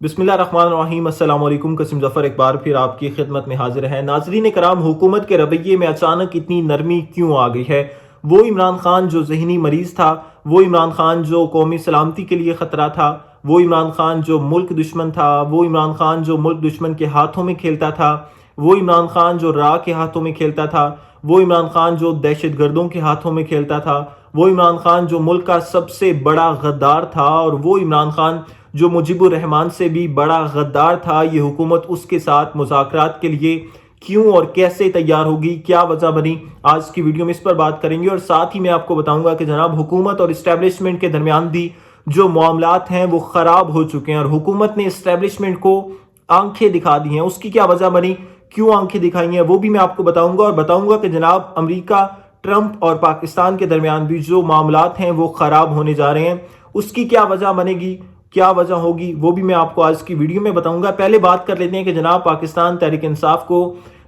बिस्मिल्लाहिर्रहमानिर्रहीम। अस्सलाम वालेकुम। कसीम ज़फ़र एक बार फिर आपकी खिदमत में हाजिर है। नाज़रीन कराम, हुकूमत के रवैये में अचानक इतनी नरमी क्यों आ गई है? वो इमरान खान जो ज़हनी मरीज़ था, वो इमरान खान जो कौमी सलामती के लिए ख़तरा था, वो इमरान खान जो मुल्क दुश्मन था, वो इमरान खान जो मुल्क दुश्मन के हाथों में खेलता था, वो इमरान खान जो रा के हाथों में खेलता था, वो इमरान खान जो दहशत गर्दों के हाथों में खेलता था, वो इमरान खान जो मुल्क का सबसे बड़ा गद्दार था, और वो इमरान खान जो मुजीबुर रहमान से भी बड़ा गद्दार था। ये हुकूमत उसके साथ मुज़ाकरात के लिए क्यों और कैसे तैयार होगी, क्या वजह बनी, आज की वीडियो में इस पर बात करेंगे। और साथ ही मैं आपको बताऊंगा कि जनाब हुकूमत और इस्टेब्लिशमेंट के दरमियान भी जो मामलात हैं वो ख़राब हो चुके हैं, और हुकूमत ने इस्टेब्लिशमेंट को आंखें दिखा दी हैं। उसकी क्या वजह बनी, क्यों आंखें दिखाई हैं, वो भी मैं आपको बताऊंगा। और बताऊंगा कि जनाब अमेरिका, ट्रंप और पाकिस्तान के दरमियान भी जो मामलात हैं वो ख़राब होने जा रहे हैं, उसकी क्या वजह बनेगी, क्या वजह होगी, वो भी मैं आपको आज की वीडियो में बताऊंगा। पहले बात कर लेते हैं कि जनाब पाकिस्तान तहरीक इंसाफ को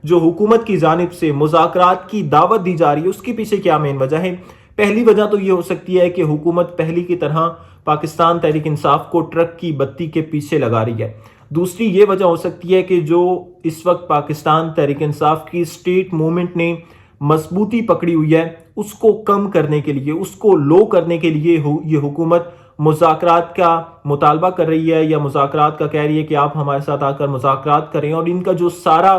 जो हुकूमत की जानिब से मुज़ाकरात की दावत दी जा रही है, उसके पीछे क्या मेन वजह है। पहली वजह तो ये हो सकती है कि हुकूमत पहली की तरह पाकिस्तान तहरीक इंसाफ को ट्रक की बत्ती के पीछे लगा रही है। दूसरी ये वजह हो सकती है कि जो इस वक्त पाकिस्तान तहरीक इंसाफ की स्टेट मूवमेंट ने मजबूती पकड़ी हुई है, उसको कम करने के लिए, उसको लो करने के लिए ये हुकूमत मुज़ाकरात का मुतालबा कर रही है, या मुज़ाकरात का कह रही है कि आप हमारे साथ आकर मुज़ाकरात करें। और इनका जो सारा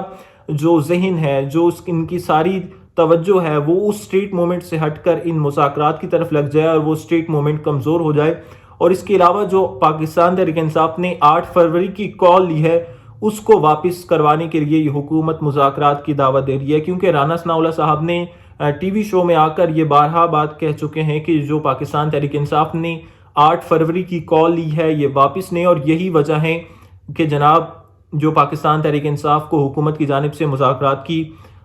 जो जहन है, जो इनकी सारी तवज्जो है, वो उस स्ट्रीट मूवमेंट से हटकर इन मुज़ाकरात की तरफ लग जाए और वो स्ट्रीट मूवमेंट कमज़ोर हो जाए। और इसके अलावा जो पाकिस्तान तहरीक इंसाफ ने 8 फरवरी की कॉल ली है, उसको वापस करवाने के लिए ये हुकूमत मुज़ाकरात की दावत दे रही है। क्योंकि राना सनाउल्लाह साहब ने टीवी शो में आकर ये बारहा बात कह चुके हैं कि जो पाकिस्तान तहरीक इंसाफ ने 8 फरवरी की कॉल ली है, ये वापस नहीं। और यही वजह है कि जनाब जो पाकिस्तान तहरीक इंसाफ को हुकूमत की जानिब से मुज़ाकरात की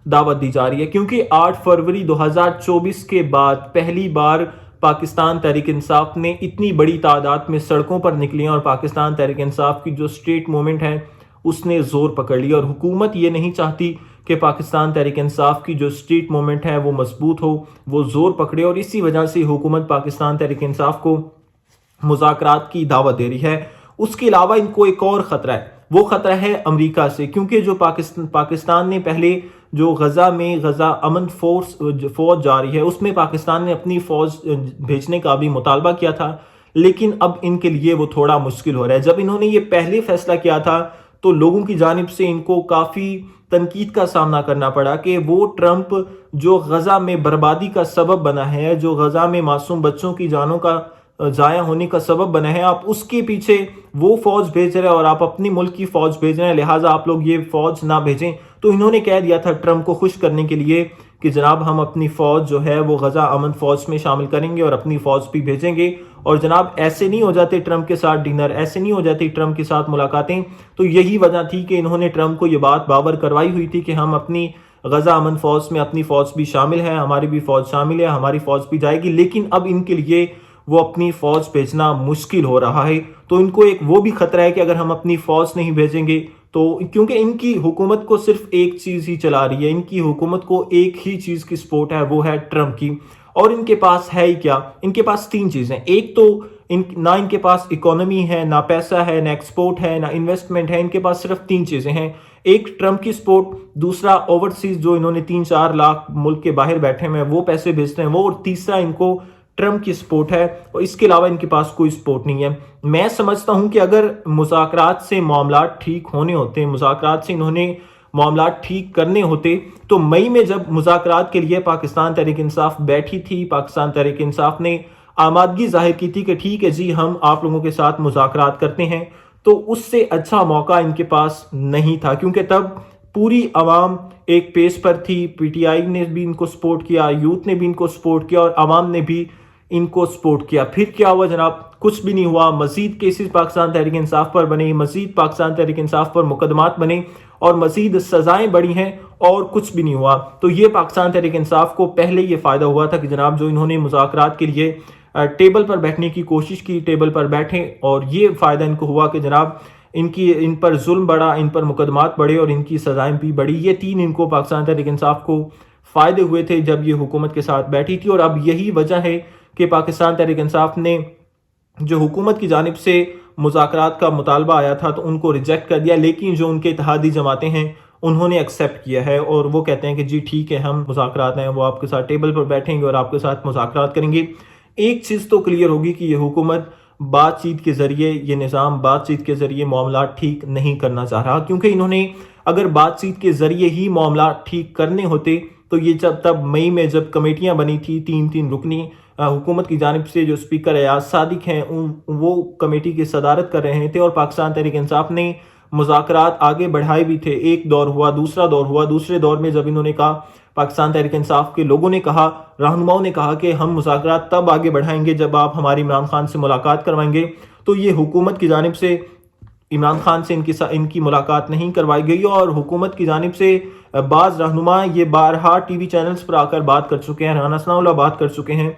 दावत दी जा रही है, क्योंकि 8 फरवरी 2024 के बाद पहली बार पाकिस्तान तहरीक इंसाफ ने इतनी बड़ी तादाद में सड़कों पर निकली हैं, और पाकिस्तान तहरीक इंसाफ की जो स्टेट मूवमेंट है उसने ज़ोर पकड़ लिया। और हुकूमत ये नहीं चाहती कि पाकिस्तान तहरीक इंसाफ की जो स्टेट मूवमेंट है वो मजबूत हो, वो ज़ोर पकड़े। और इसी वजह से हुकूमत पाकिस्तान तहरीक इंसाफ को मुज़ाकरात की दावत दे रही है। उसके अलावा इनको एक और ख़तरा है, वो ख़तरा है अमेरिका से। क्योंकि जो पाकिस्तान ने पहले जो गज़ा में गज़ा अमन फ़ौज जा रही है, उसमें पाकिस्तान ने अपनी फ़ौज भेजने का भी मुतालबा किया था, लेकिन अब इनके लिए वो थोड़ा मुश्किल हो रहा है। जब इन्होंने ये पहले फैसला किया था तो लोगों की जानिब से इनको काफ़ी तनकीद का सामना करना पड़ा कि वो ट्रंप जो गज़ा में बर्बादी का सबब बना है, जो गज़ा में मासूम बच्चों की जानों का ज़ाया होने का सबब बना है, आप उसके पीछे वो फ़ौज भेज रहे हैं और आप अपनी मुल्क की फ़ौज भेज रहे हैं, लिहाजा आप लोग ये फ़ौज ना भेजें। तो इन्होंने कह दिया था ट्रंप को खुश करने के लिए कि जनाब हम अपनी फ़ौज जो है वो गज़ा अमन फ़ौज में शामिल करेंगे और अपनी फ़ौज भी भेजेंगे। और जनाब ऐसे नहीं हो जाते ट्रंप के साथ डिनर, ऐसे नहीं हो जाती ट्रंप के साथ मुलाकातें। तो यही वजह थी कि इन्होंने ट्रंप को ये बात बावर करवाई हुई थी कि हम अपनी गज़ा अमन फ़ौज में अपनी फ़ौज भी शामिल है, हमारी भी फ़ौज शामिल है, हमारी फ़ौज भी जाएगी। लेकिन अब इनके लिए वो अपनी फ़ौज भेजना मुश्किल हो रहा है। तो इनको एक वो भी ख़तरा है कि अगर हम अपनी फ़ौज नहीं भेजेंगे तो, क्योंकि इनकी हुकूमत को सिर्फ एक चीज़ ही चला रही है, इनकी हुकूमत को एक ही चीज़ की सपोर्ट है, वो है ट्रंप की। और इनके पास है ही क्या, इनके पास 3 चीज़ें। एक तो ना इनके पास इकोनॉमी है, ना पैसा है, ना एक्सपोर्ट है, ना इन्वेस्टमेंट है। इनके पास सिर्फ 3 चीज़ें हैं। एक ट्रंप की सपोर्ट, दूसरा ओवरसीज जो इन्होंने 3-4 लाख मुल्क के बाहर बैठे हुए हैं वो पैसे भेजते हैं वो, और तीसरा इनको ट्रंप की सपोर्ट है। और इसके अलावा इनके पास कोई सपोर्ट नहीं है। मैं समझता हूं कि अगर मुज़ाकरात से मामलात ठीक होने होते, मुज़ाकरात से इन्होंने मामलात ठीक करने होते, तो मई में जब मुज़ाकरात के लिए पाकिस्तान तहरीक इंसाफ बैठी थी, पाकिस्तान तहरीक इंसाफ ने आमादगी जाहिर की थी कि ठीक है जी हम आप लोगों के साथ मुज़ाकरात करते हैं, तो उससे अच्छा मौका इनके पास नहीं था। क्योंकि तब पूरी अवाम एक पेस पर थी, पीटीआई ने भी इनको सपोर्ट किया, यूथ ने भी इनको सपोर्ट किया, और अवाम ने भी इनको सपोर्ट किया। फिर क्या हुआ जनाब, कुछ भी नहीं हुआ। मजीद केसेस पाकिस्तान तहरीक इंसाफ पर बने, मजीद पाकिस्तान तहरीक इंसाफ पर मुकदमात बने, और मजीद सजाएं बढ़ी हैं, और कुछ भी नहीं हुआ। तो ये पाकिस्तान तहरीक इंसाफ को पहले ये फ़ायदा हुआ था कि जनाब जो इन्होंने मुज़ाकरात के लिए टेबल पर बैठने की कोशिश की, टेबल पर बैठे, और ये फ़ायदा इनको हुआ कि जनाब इन पर जुल्म बढ़ा, इन पर मुकदमात बढ़े, और इनकी सजाएं भी बढ़ी। ये 3 इनको पाकिस्तान तहरीक इंसाफ को फ़ायदे हुए थे जब ये हुकूमत के साथ बैठी थी। और अब यही वजह है कि पाकिस्तान तहरीक इंसाफ ने जो हुकूमत की जानिब से مذاکرات کا مطالبہ آیا تھا تو ان کو ریجیکٹ کر دیا، لیکن جو ان کے اتحادی جماعتیں ہیں انہوں نے ایکسیپٹ کیا ہے اور وہ کہتے ہیں کہ جی ٹھیک ہے، ہم مذاکرات ہیں وہ آپ کے ساتھ ٹیبل پر بیٹھیں گے اور آپ کے ساتھ مذاکرات کریں گے۔ ایک چیز تو کلیئر ہوگی کہ یہ حکومت بات چیت کے ذریعے، یہ نظام بات چیت کے ذریعے معاملات ٹھیک نہیں کرنا چاہ رہا، کیونکہ انہوں نے اگر بات چیت کے ذریعے ہی معاملات ٹھیک کرنے ہوتے تو یہ تب مئی میں جب کمیٹیاں بنی تھی 3 رکنی حکومت کی جانب سے، جو اسپیکر ایاز صادق ہیں وہ کمیٹی کی صدارت کر رہے تھے اور پاکستان تحریک انصاف نے مذاکرات آگے بڑھائے بھی تھے۔ ایک دور ہوا، دوسرا دور ہوا، دوسرے دور میں جب انہوں نے کہا، پاکستان تحریک انصاف کے لوگوں نے کہا، رہنماؤں نے کہا کہ ہم مذاکرات تب آگے بڑھائیں گے جب آپ ہماری عمران خان سے ملاقات کروائیں گے، تو یہ حکومت کی جانب سے عمران خان سے ان کی ملاقات نہیں کروائی گئی اور حکومت کی جانب سے بعض رہنما یہ بارہا ٹی وی چینلز پر آ کر بات کر چکے ہیں، رانا ثناء اللہ بات کر چکے ہیں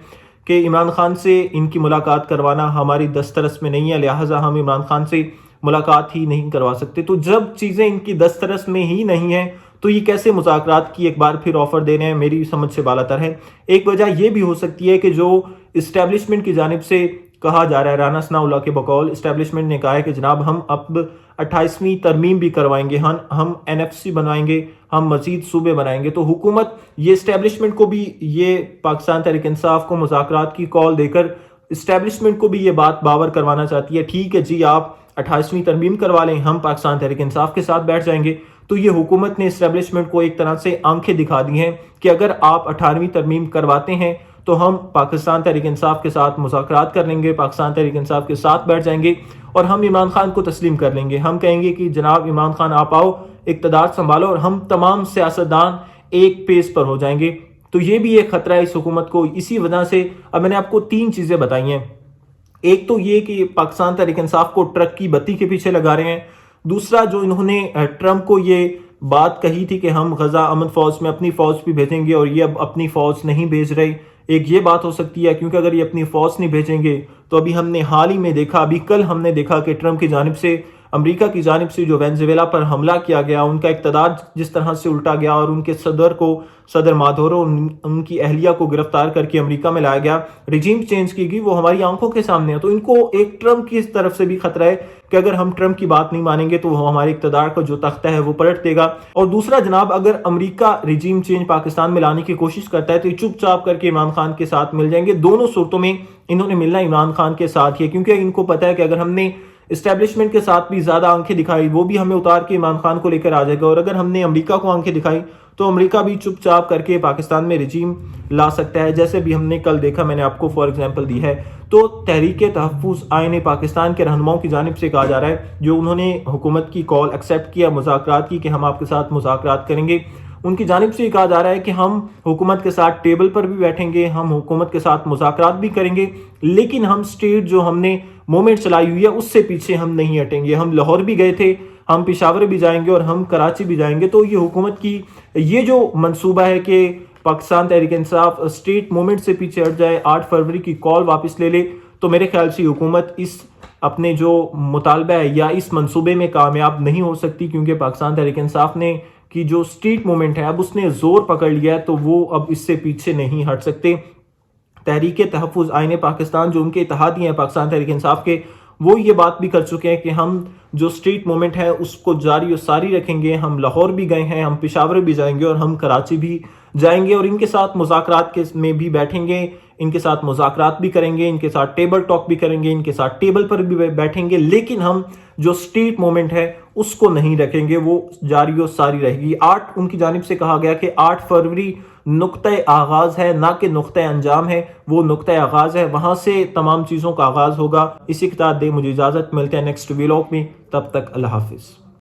کہ عمران خان سے ان کی ملاقات کروانا ہماری دسترس میں نہیں ہے، لہٰذا ہم عمران خان سے ملاقات ہی نہیں کروا سکتے۔ تو جب چیزیں ان کی دسترس میں ہی نہیں ہیں تو یہ کیسے مذاکرات کی ایک بار پھر آفر دے رہے ہیں؟ میری سمجھ سے بالاتر ہے۔ ایک وجہ یہ بھی ہو سکتی ہے کہ جو اسٹیبلشمنٹ کی جانب سے کہا جا رہا ہے، رانا ثناء اللہ کے بقول اسٹیبلشمنٹ نے کہا ہے کہ جناب ہم اب 28ویں ترمیم بھی کروائیں گے، ہم NFC بنائیں گے، ہم مزید صوبے بنائیں گے۔ تو حکومت یہ اسٹیبلشمنٹ کو بھی، یہ پاکستان تحریک انصاف کو مذاکرات کی کال دے کر اسٹیبلشمنٹ کو بھی یہ بات باور کروانا چاہتی ہے، ٹھیک ہے جی آپ 28ویں ترمیم کروا لیں، ہم پاکستان تحریک انصاف کے ساتھ بیٹھ جائیں گے۔ تو یہ حکومت نے اسٹیبلشمنٹ کو ایک طرح سے آنکھیں دکھا دی ہیں کہ اگر آپ 18ویں ترمیم کرواتے ہیں تو ہم پاکستان تحریک انصاف کے ساتھ مذاکرات کر لیں گے، پاکستان تحریک انصاف کے ساتھ بیٹھ جائیں گے اور ہم عمران خان کو تسلیم کر لیں گے۔ ہم کہیں گے کہ جناب عمران خان آپ آؤ، اقتدار سنبھالو اور ہم تمام سیاستدان ایک پیس پر ہو جائیں گے۔ تو یہ بھی ایک خطرہ ہے اس حکومت کو۔ اسی وجہ سے اب میں نے آپ کو 3 چیزیں بتائی ہیں۔ ایک تو یہ کہ پاکستان تحریک انصاف کو ٹرک کی بتی کے پیچھے لگا رہے ہیں، دوسرا جو انہوں نے ٹرمپ کو یہ بات کہی تھی کہ ہم غزہ امن فوج میں اپنی فوج بھی بھیجیں گے اور یہ اب اپنی فوج نہیں بھیج رہے، ایک یہ بات ہو سکتی ہے، کیونکہ اگر یہ اپنی فوج نہیں بھیجیں گے تو ابھی ہم نے حال ہی میں دیکھا، ابھی کل ہم نے دیکھا کہ ٹرمپ کی جانب سے، امریکہ کی جانب سے جو وینزویلا پر حملہ کیا گیا، ان کا اقتدار جس طرح سے الٹا گیا اور ان کے صدر مادورو، ان کی اہلیہ کو گرفتار کر کے امریکہ میں لایا گیا، رجیم چینج کی گئی، وہ ہماری آنکھوں کے سامنے ہے۔ تو ان کو ایک ٹرمپ کی طرف سے بھی خطرہ ہے کہ اگر ہم ٹرمپ کی بات نہیں مانیں گے تو وہ ہمارے اقتدار کا جو تختہ ہے وہ پلٹ دے گا۔ اور دوسرا جناب، اگر امریکہ رجیم چینج پاکستان میں لانے کی کوشش کرتا ہے تو یہ چپ چاپ کر کے عمران خان کے ساتھ مل جائیں گے۔ دونوں صورتوں میں انہوں نے ملنا عمران خان کے ساتھ ہی ہے، کیونکہ ان کو پتا ہے کہ اگر ہم نے اسٹیبلشمنٹ کے ساتھ بھی زیادہ آنکھیں دکھائی، وہ بھی ہمیں اتار کے عمران خان کو لے کر آ جائے گا، اور اگر ہم نے امریکہ کو آنکھیں دکھائی تو امریکہ بھی چپ چاپ کر کے پاکستان میں رجیم لا سکتا ہے، جیسے بھی ہم نے کل دیکھا، میں نے آپ کو فار ایگزامپل دی ہے۔ تو تحریک تحفظ آئین پاکستان کے رہنماؤں کی جانب سے کہا جا رہا ہے، جو انہوں نے حکومت کی کال ایکسیپٹ کیا مذاکرات کی کہ ہم آپ کے ساتھ مذاکرات کریں گے، ان کی جانب سے یہ کہا جا رہا ہے کہ ہم حکومت کے ساتھ ٹیبل پر بھی بیٹھیں گے، ہم حکومت کے ساتھ مذاکرات بھی کریں گے، لیکن ہم سٹیٹ جو ہم نے موومنٹ چلائی ہوئی ہے اس سے پیچھے ہم نہیں ہٹیں گے۔ ہم لاہور بھی گئے تھے، ہم پشاور بھی جائیں گے اور ہم کراچی بھی جائیں گے۔ تو یہ حکومت کی یہ جو منصوبہ ہے کہ پاکستان تحریک انصاف سٹیٹ موومنٹ سے پیچھے ہٹ جائے، 8 فروری کی کال واپس لے لے، تو میرے خیال سے حکومت اس اپنے جو مطالبہ ہے یا اس منصوبے میں کامیاب نہیں ہو سکتی، کیونکہ پاکستان تحریک انصاف نے کی جو سٹریٹ موومنٹ ہے اب اس نے زور پکڑ لیا ہے، تو وہ اب اس سے پیچھے نہیں ہٹ سکتے۔ تحریک تحفظ آئین پاکستان جو ان کے اتحادی ہیں پاکستان تحریک انصاف کے، وہ یہ بات بھی کر چکے ہیں کہ ہم جو سٹریٹ موومنٹ ہے اس کو جاری و ساری رکھیں گے۔ ہم لاہور بھی گئے ہیں، ہم پشاور بھی جائیں گے اور ہم کراچی بھی جائیں گے، اور ان کے ساتھ مذاکرات میں بھی بیٹھیں گے، ان کے ساتھ مذاکرات بھی کریں گے، ان کے ساتھ ٹیبل ٹاک بھی کریں گے، ان کے ساتھ ٹیبل پر بھی بیٹھیں گے، لیکن ہم جو سٹریٹ موومنٹ ہے اس کو نہیں رکھیں گے، وہ جاری و ساری رہے گی۔ ان کی جانب سے کہا گیا کہ 8 فروری نقطہ آغاز ہے، نہ کہ نقطہ انجام ہے، وہ نقطہ آغاز ہے، وہاں سے تمام چیزوں کا آغاز ہوگا۔ اسی کے ساتھ دے مجھے اجازت، ملتے ہیں نیکسٹ ویلاگ میں، تب تک اللہ حافظ۔